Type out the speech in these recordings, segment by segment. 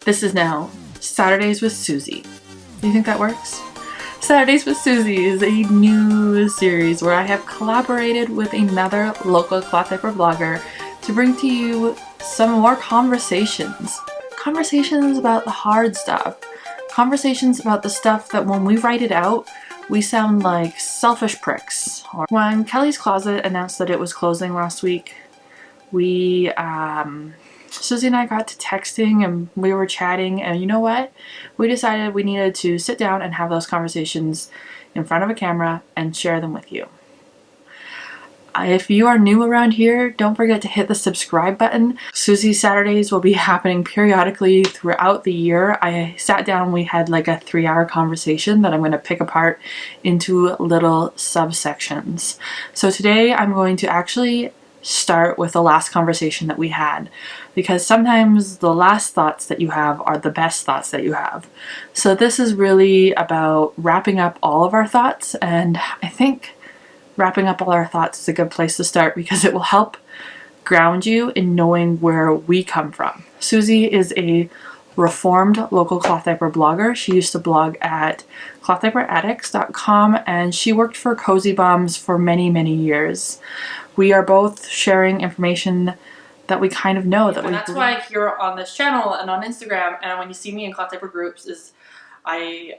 This is now Saturdays with Suzi. Do you think that works? Saturdays with Suzi is a new series where I have collaborated with another local cloth diaper blogger to bring to you some more conversations. Conversations about the hard stuff. Conversations about the stuff that when we write it out, we sound like selfish pricks. When Kelly's Closet announced that it was closing last week, Suzi and I got to texting and we were chatting, and you know what? We decided we needed to sit down and have those conversations in front of a camera and share them with you. If you are new around here, don't forget to hit the subscribe button. Suzi's Saturdays will be happening periodically throughout the year. I sat down, we had like a 3-hour conversation that I'm going to pick apart into little subsections. So today I'm going to actually start with the last conversation that we had, because sometimes the last thoughts that you have are the best thoughts that you have. So this is really about wrapping up all of our thoughts, and I think wrapping up all our thoughts is a good place to start because it will help ground you in knowing where we come from. Suzi is a reformed local cloth diaper blogger. She used to blog at clothdiaperaddicts.com, and she worked for Cozy Bums for many, many years. We are both sharing information that we kind of know. And that's why here on this channel and on Instagram, and when you see me in cloth diaper groups, is I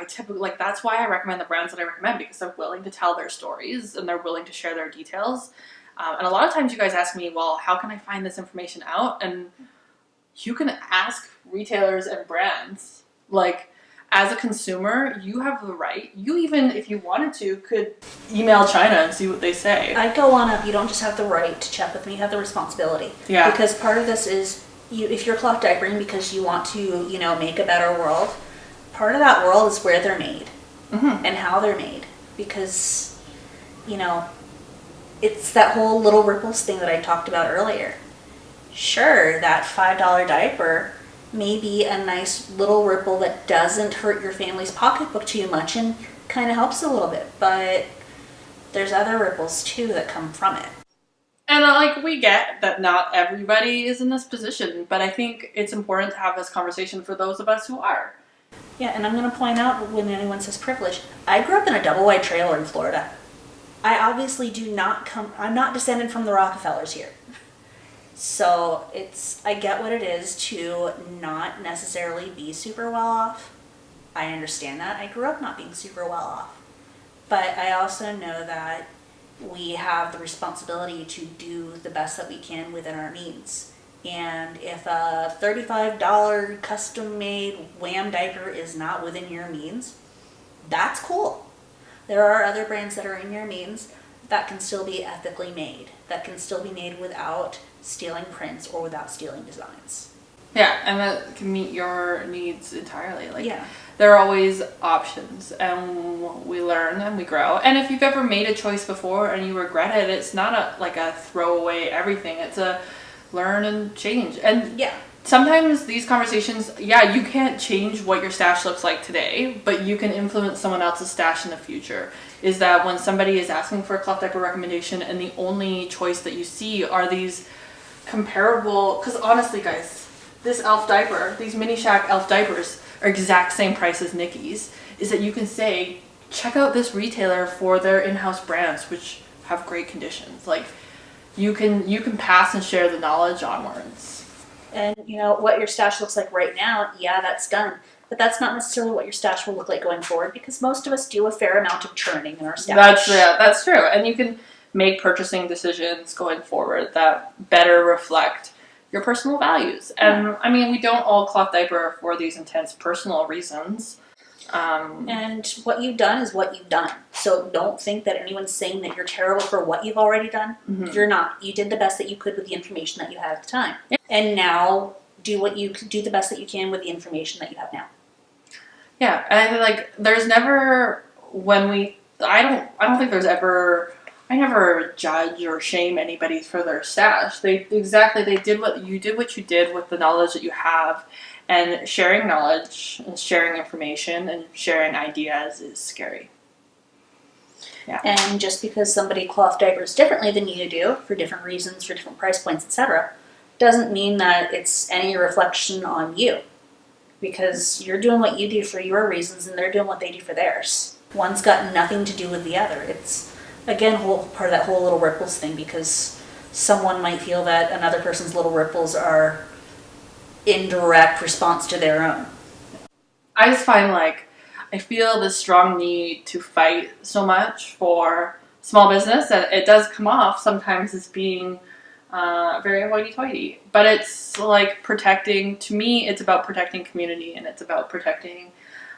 typically, like, that's why I recommend the brands that I recommend, because they're willing to tell their stories and they're willing to share their details. And a lot of times you guys ask me, well, how can I find this information out? And you can ask retailers and brands. Like, as a consumer, you have the right. You even, if you wanted to, could email China and see what they say. I go on up. You don't just have the right to check with me. You have the responsibility. Yeah. Because part of this is, if you're cloth diapering because you want to, make a better world, part of that world is where they're made and how they're made. Because, it's that whole little ripples thing that I talked about earlier. Sure, that $5 diaper may be a nice little ripple that doesn't hurt your family's pocketbook too much and kind of helps a little bit, but there's other ripples too that come from it. And we get that not everybody is in this position, but I think it's important to have this conversation for those of us who are. Yeah, and I'm going to point out, when anyone says privilege, I grew up in a double wide trailer in Florida. I obviously I'm not descended from the Rockefellers here. So I get what it is to not necessarily be super well off. I understand that. I grew up not being super well off. But I also know that we have the responsibility to do the best that we can within our means. And if a $35 custom-made Wham diaper is not within your means, that's cool. There are other brands that are in your means that can still be ethically made, that can still be made without stealing prints or without stealing designs. Yeah, and that can meet your needs entirely. Yeah. There are always options, and we learn and we grow. And if you've ever made a choice before and you regret it, it's not a throw away everything. It's a learn and change. And yeah, sometimes these conversations, you can't change what your stash looks like today, but you can influence someone else's stash in the future. Is that when somebody is asking for a cloth diaper recommendation and the only choice that you see are these comparable, because honestly guys, this elf diaper, these Mini Shack elf diapers are exact same price as Nikki's, is that you can say, check out this retailer for their in-house brands, which have great conditions. You can pass and share the knowledge onwards. And what your stash looks like right now, that's done. But that's not necessarily what your stash will look like going forward, because most of us do a fair amount of churning in our stash. That's true. And you can make purchasing decisions going forward that better reflect your personal values. And we don't all cloth diaper for these intense personal reasons. And what you've done is what you've done. So don't think that anyone's saying that you're terrible for what you've already done. Mm-hmm. You're not. You did the best that you could with the information that you had at the time. Yeah. And now do the best that you can with the information that you have now. Yeah, and there's never I never judge or shame anybody for their stash. They did what you did with the knowledge that you have, and sharing knowledge and sharing information and sharing ideas is scary. Yeah. And just because somebody cloth diapers differently than you do, for different reasons, for different price points, etc., doesn't mean that it's any reflection on you. Because you're doing what you do for your reasons and they're doing what they do for theirs. One's got nothing to do with the other. It's, again, part of that whole little ripples thing, because someone might feel that another person's little ripples are indirect response to their own. I just find I feel this strong need to fight so much for small business that it does come off sometimes as being very hoity-toity. But it's protecting, to me, it's about protecting community, and it's about protecting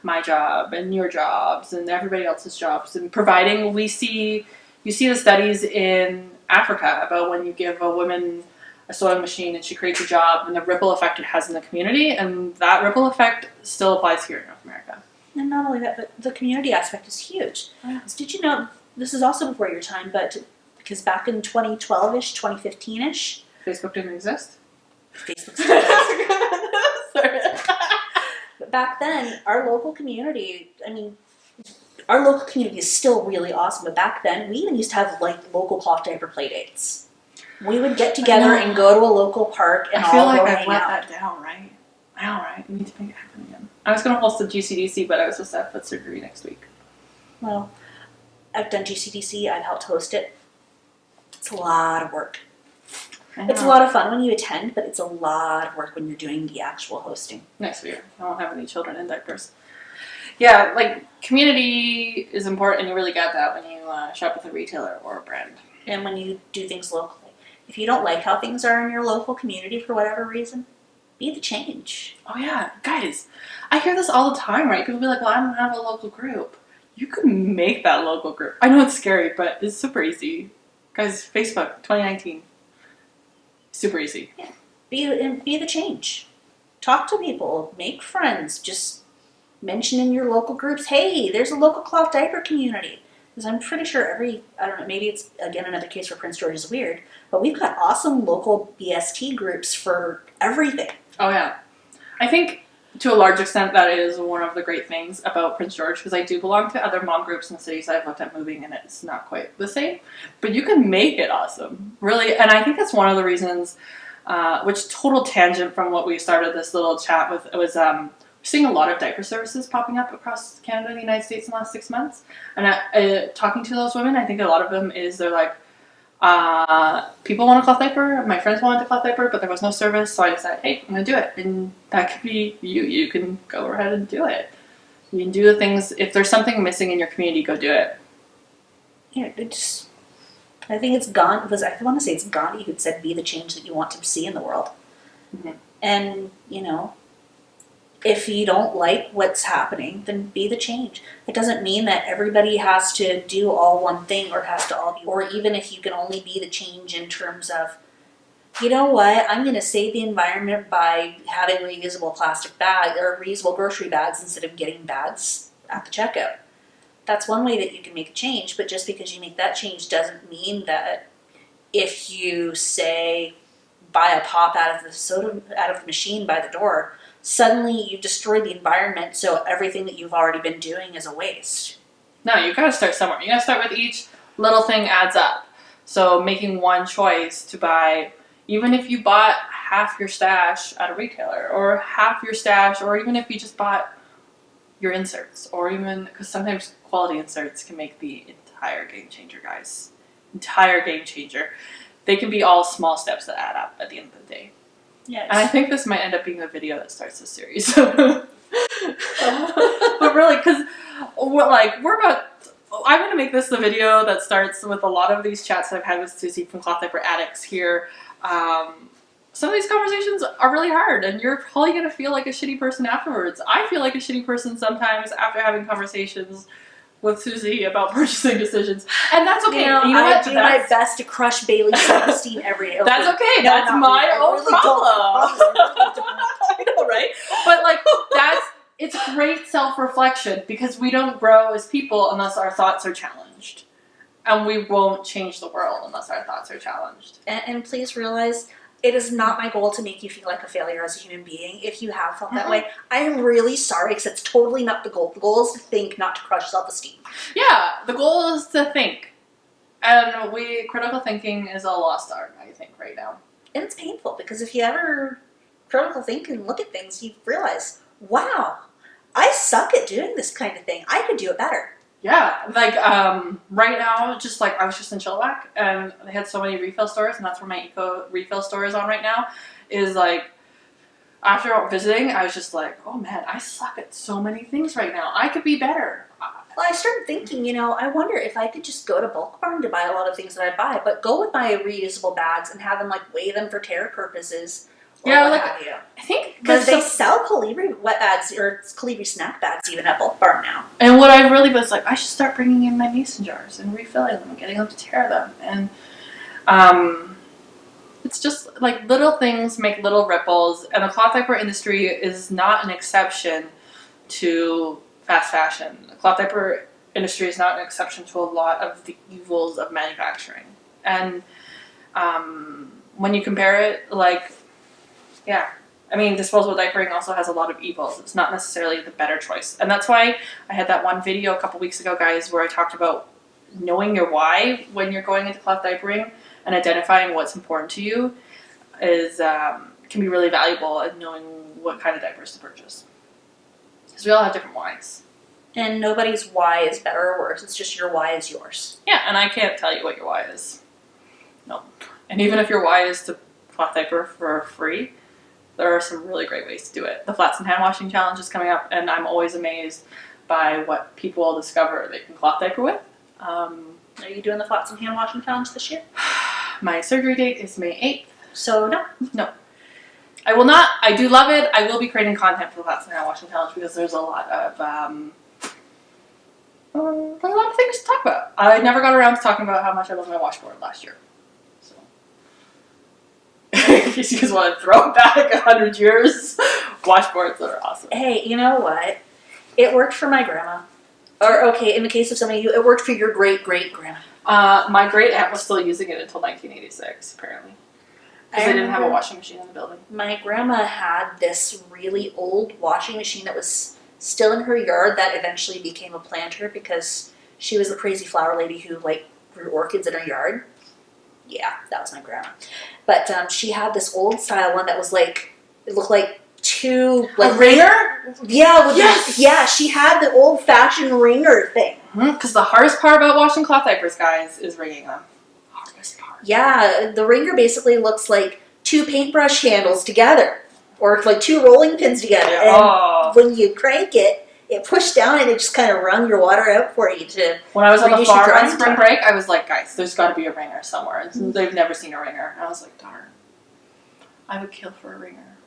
my job and your jobs and everybody else's jobs, and providing, you see the studies in Africa about when you give a woman a sewing machine and she creates a job and the ripple effect it has in the community, and that ripple effect still applies here in North America. And not only that, but the community aspect is huge. Yeah. Did you know, this is also before your time, but because back in 2012-ish, 2015-ish, Facebook didn't exist? Facebook still exists. Sorry. But back then, our local community, our local community is still really awesome, but back then, we even used to have local cloth diaper play dates. We would get together and go to a local park and I feel all like go I've hang let out. that down, right? I know, right? We need to make it happen again. I was going to host the GCDC, but I was supposed to have foot surgery next week. Well, I've done GCDC, I've helped host it. It's a lot of work. It's a lot of fun when you attend, but it's a lot of work when you're doing the actual hosting. Next year. I won't have any children in diapers. Yeah, community is important, and you really get that when you shop with a retailer or a brand. And when you do things locally. If you don't like how things are in your local community for whatever reason, be the change. Oh yeah, guys, I hear this all the time, right? People be like, well, I don't have a local group. You can make that local group. I know it's scary, but it's super easy. Guys, Facebook, 2019. Super easy. Yeah. Be the change. Talk to people. Make friends. Just mention in your local groups, hey, there's a local cloth diaper community. Because I'm pretty sure I don't know, maybe it's, again, another case where Prince George is weird, but we've got awesome local BST groups for everything. Oh yeah. I think to a large extent that is one of the great things about Prince George, because I do belong to other mom groups in the cities I've looked at moving, and it's not quite the same. But you can make it awesome, really. And I think that's one of the reasons, which total tangent from what we started this little chat with, it was we're seeing a lot of diaper services popping up across Canada and the United States in the last 6 months. And talking to those women, I think a lot of them is they're like, people want a cloth diaper, my friends wanted a cloth diaper, but there was no service, so I decided, hey, I'm gonna do it. And that could be you can go ahead and do it. You can do the things, if there's something missing in your community, go do it. Yeah, I think it's Gandhi, I want to say it's Gandhi who said, be the change that you want to see in the world. Mm-hmm. And, if you don't like what's happening, then be the change. It doesn't mean that everybody has to do all one thing or has to all be, or even if you can only be the change in terms of, you know what, I'm going to save the environment by having reusable plastic bags or reusable grocery bags instead of getting bags at the checkout. That's one way that you can make a change, but just because you make that change doesn't mean that if you say buy a pop out of the machine by the door, suddenly you've destroyed the environment, so everything that you've already been doing is a waste. No, you've got to start somewhere. You got to start with each little thing adds up. So making one choice to buy, even if you bought half your stash at a retailer, or half your stash, or even if you just bought your inserts, or even, because sometimes quality inserts can make the entire game changer, guys. Entire game changer. They can be all small steps that add up at the end of the day. Yes. And I think this might end up being the video that starts this series. But really, because I'm going to make this the video that starts with a lot of these chats that I've had with Suzi from Cloth Diaper Addicts here. Some of these conversations are really hard, and you're probably going to feel like a shitty person afterwards. I feel like a shitty person sometimes after having conversations with Suzi about purchasing decisions, and that's okay. You know what? I do my best to crush Bailey's self-esteem every day. Okay. That's okay. No, that's my own problem. I know, right? But it's great self-reflection, because we don't grow as people unless our thoughts are challenged, and we won't change the world unless our thoughts are challenged. And please realize, it is not my goal to make you feel like a failure as a human being. If you have felt that way, I am really sorry, because it's totally not the goal. The goal is to think, not to crush self-esteem. Yeah, the goal is to think. And critical thinking is a lost art, I think, right now. And it's painful because if you ever critical think and look at things, you realize, wow, I suck at doing this kind of thing. I could do it better. Yeah, like right now, just like I was just in Chilliwack and they had so many refill stores, and that's where my eco refill store is on right now. Is like after visiting, I was just like, oh man, I suck at so many things right now. I could be better. Well, I started thinking, I wonder if I could just go to Bulk Barn to buy a lot of things that I buy, but go with my reusable bags and have them like weigh them for tear purposes. Yeah, like have you. I think because they sell Colibri wet bags or Colibri snack bags even at Bulk Barn now. And what I really was like, I should start bringing in my mason jars and refilling them and getting them to tear them. And it's just like little things make little ripples. And the cloth diaper industry is not an exception to fast fashion. The cloth diaper industry is not an exception to a lot of the evils of manufacturing. And when you compare it, like, yeah, I mean, disposable diapering also has a lot of evils. It's not necessarily the better choice. And that's why I had that one video a couple weeks ago, guys, where I talked about knowing your why when you're going into cloth diapering and identifying what's important to you is can be really valuable in knowing what kind of diapers to purchase. Because we all have different whys. And nobody's why is better or worse. It's just your why is yours. Yeah, and I can't tell you what your why is. No. And even if your why is to cloth diaper for free, there are some really great ways to do it. The Flats and Hand Washing Challenge is coming up, and I'm always amazed by what people will discover they can cloth diaper with. Are you doing the Flats and Hand Washing Challenge this year? My surgery date is May 8th. So, no. I will not. I do love it. I will be creating content for the Flats and Hand Washing Challenge because there's a lot of things to talk about. I never got around to talking about how much I love my washboard last year. So, in case you guys want to throw back 100 years, washboards are awesome. Hey, you know what? It worked for my grandma. Or, okay, in the case of some of you, it worked for your great-great-grandma. My great aunt was still using it until 1986, apparently. Because they didn't have a washing machine in the building. My grandma had this really old washing machine that was still in her yard that eventually became a planter because she was the crazy flower lady who, like, grew orchids in her yard. Yeah, that was my grandma. But she had this old style one that was like, it looked like two... like a ringer? Yeah. Yes! Yeah, she had the old-fashioned ringer thing. Because the hardest part about washing cloth diapers, guys, is wringing them. Hardest part. Yeah, the ringer basically looks like two paintbrush handles together. Or like two rolling pins together. And when you crank it, it pushed down and it just kind of wrung your water out for you to... When I was on the reduce your farm on drying spring time. break, I was like, guys, there's got to be a ringer somewhere. And they've never seen a ringer. And I was like, darn. I would kill for a ringer.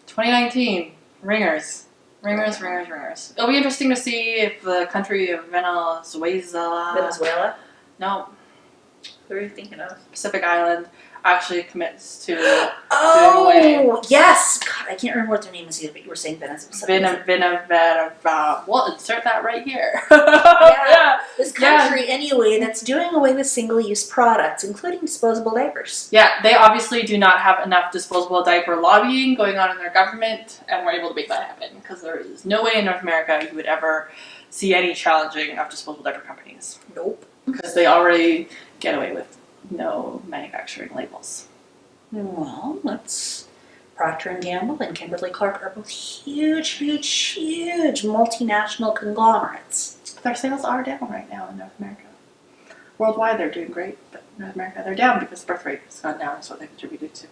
2019. Ringers. Ringers. It'll be interesting to see if the country of Venezuela? No. Who are you thinking of? Pacific Island actually commits to doing away. Oh, yes! God, I can't remember what their name is either, but you were saying Venezuela. We'll insert that right here. Yeah. This country, anyway, that's doing away with single-use products, including disposable diapers. Yeah, they obviously do not have enough disposable diaper lobbying going on in their government, and we're able to make that happen, because there is no way in North America you would ever see any challenging of disposable diaper companies. Nope. Because they already get away with no manufacturing labels. Well, that's Procter & Gamble and Kimberly-Clark are both huge multinational conglomerates. But their sales are down right now in North America. Worldwide, they're doing great, but in North America, they're down because the birth rate has gone down, is what they contributed to.